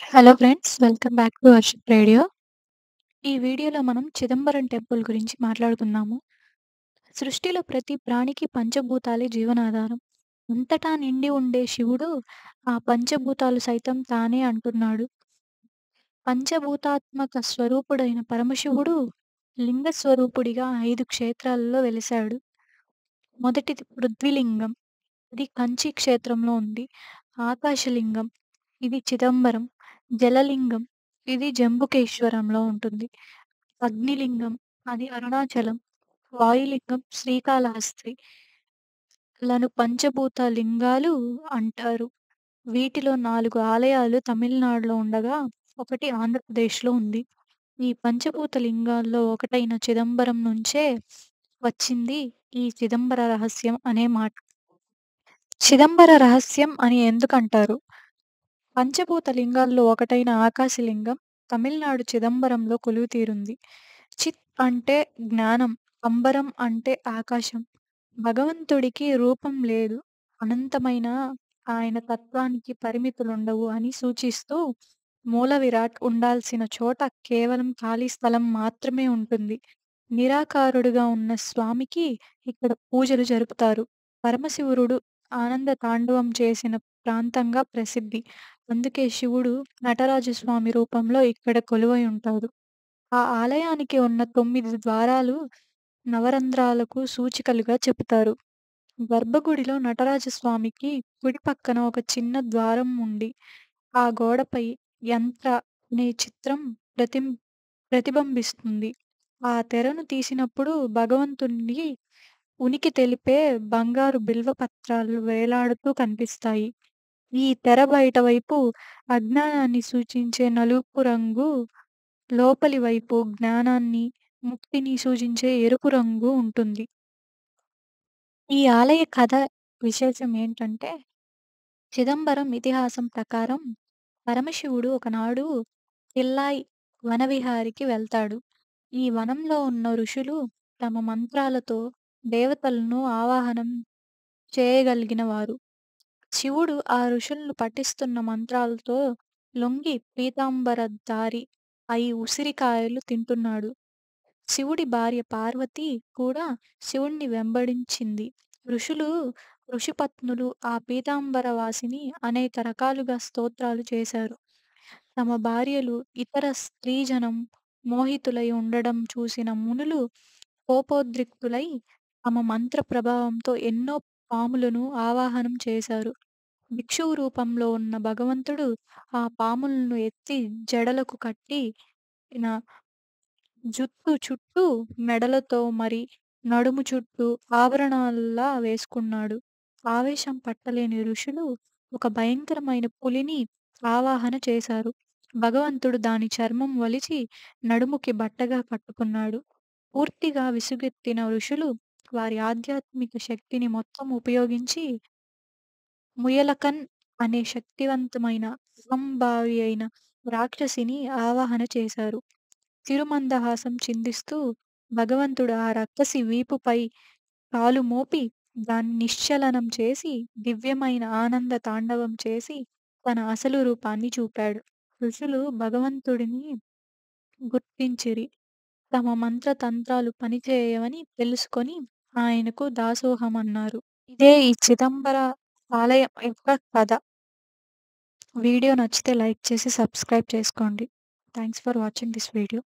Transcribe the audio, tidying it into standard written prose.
Hello friends, welcome back to worship radio. ఈ వీడియోలో మనం చిదంబరం టెంపుల్ గురించి మాట్లాడుకుందాము. సృష్టిలో ప్రతి ప్రాణికి పంచభూతాలే జీవనాధారం. అంతటా నిండి ఉండే శివుడు ఆ పంచభూతాలు సైతం తానే అంటున్నాడు. పంచభూతాత్మక స్వరూపుడైన పరమశివుడు లింగ స్వరూపుడిగా 5 క్షేత్రాలలో వెలిశాడు. మొదటిది పృథ్వీలింగం. ఇది కంచి క్షేత్రంలో ఉంది. ఆకాశలింగం. ఇది చిదంబరం. జలలింగం. ఇది జంబుకేశ్వరంలో ఉంటుంది. అగ్నిలింగం. అది అరుణాచలం. వాయులింగం శ్రీకాళహస్తి లను పంచభూత లింగాలు అంటారు. వీటిలో 4 ఆలయాలు తమిళనాడులో ఉండగా, ఒకటి ఆంధ్రప్రదేశ్‌లో ఉంది. ఈ పంచభూత లింగాల్లో ఒకటైన చిదంబరం నుంచే వచ్చింది ఈ చిదంబర రహస్యం అనే మాట. చిదంబర రహస్యం అని ఎందుకంటారు? పంచభూత లింగాల్లో ఒకటైన ఆకాశలింగం తమిళనాడు చిదంబరంలో కొలువుతీరింది. చిత్ అంటే జ్ఞానం, అంబరం అంటే ఆకాశం. భగవంతుడికి రూపం లేదు, అనంతమైన ఆయన తత్వానికి పరిమితులుండవు అని సూచిస్తూ మూల విరాట్ ఉండాల్సిన చోట కేవలం ఖాళీ స్థలం మాత్రమే ఉంటుంది. నిరాకారుడుగా ఉన్న స్వామికి ఇక్కడ పూజలు జరుపుతారు. పరమశివుడు ఆనంద తాండవం చేసిన ప్రాంతంగా ప్రసిద్ధి. అందుకే శివుడు నటరాజస్వామి రూపంలో ఇక్కడ కొలువై ఉంటాడు. ఆ ఆలయానికి ఉన్న 9 ద్వారాలు నవరంధ్రాలకు సూచికలుగా చెబుతారు. గర్భగుడిలో నటరాజస్వామికి కుడి పక్కన ఒక చిన్న ద్వారం ఉండి, ఆ గోడపై యంత్ర అనే చిత్రం ప్రతిం ప్రతిబింబిస్తుంది. ఆ తెరను తీసినప్పుడు భగవంతుని ఉనికి తెలిపే బంగారు బిల్వ పత్రాలు వేలాడుతూ కనిపిస్తాయి. ఈ తెర బయట వైపు అజ్ఞానాన్ని సూచించే నలుపు రంగు, లోపలి వైపు జ్ఞానాన్ని, ముక్తిని సూచించే ఎరుపు రంగు ఉంటుంది. ఈ ఆలయ కథ విశేషం ఏంటంటే, చిదంబరం ఇతిహాసం ప్రకారం పరమశివుడు ఒకనాడు తిల్లాయి వనవిహారికి వెళ్తాడు. ఈ వనంలో ఉన్న ఋషులు తమ మంత్రాలతో దేవతలను ఆవాహనం చేయగలిగిన వారు. శివుడు ఆ ఋషులను పఠిస్తున్న మంత్రాలతో లొంగి పీతాంబరధారి అయి ఉసిరికాయలు తింటున్నాడు. శివుడి భార్య పార్వతి కూడా శివుణ్ణి వెంబడించింది. ఋషులు, ఋషిపత్నులు ఆ పీతాంబర వాసిని అనేక రకాలుగా స్తోత్రాలు చేశారు. తమ భార్యలు ఇతర స్త్రీజనం మోహితులై ఉండడం చూసిన మునులు కోపోద్రిక్తులై తమ మంత్ర ప్రభావంతో ఎన్నో పాములను ఆవాహనం చేశారు. భిక్షువు రూపంలో ఉన్న భగవంతుడు ఆ పాములను ఎత్తి జడలకు కట్టి నా జుట్టు చుట్టూ మెడలతో మరి నడుము చుట్టూ ఆభరణాల్లా వేసుకున్నాడు. ఆవేశం పట్టలేని ఋషులు ఒక భయంకరమైన పులిని ఆవాహన చేశారు. భగవంతుడు దాని చర్మం వలిచి నడుముకి బట్టగా కట్టుకున్నాడు. పూర్తిగా విసుగెత్తిన ఋషులు వారి ఆధ్యాత్మిక శక్తిని మొత్తం ఉపయోగించి ముయలకన్ అనే శక్తివంతమైన అహంభావి అయిన రాక్షసిని ఆవాహన చేశారు. చిరుమందహాసం చిందిస్తూ భగవంతుడు ఆ రక్కసి వీపుపై కాలు మోపి దాన్ని నిశ్చలనం చేసి దివ్యమైన ఆనంద తాండవం చేసి తన అసలు రూపాన్ని చూపాడు. ఋషులు భగవంతుడిని గుర్తించిరి. తమ మంత్రతంత్రాలు పనిచేయవని తెలుసుకొని ఆయనకు దాసోహమన్నారు. ఇదే ఈ చిదంబర ఆలయం యొక్క కథ. వీడియో నచ్చితే లైక్ చేసి సబ్స్క్రైబ్ చేసుకోండి. Thanks for watching this video.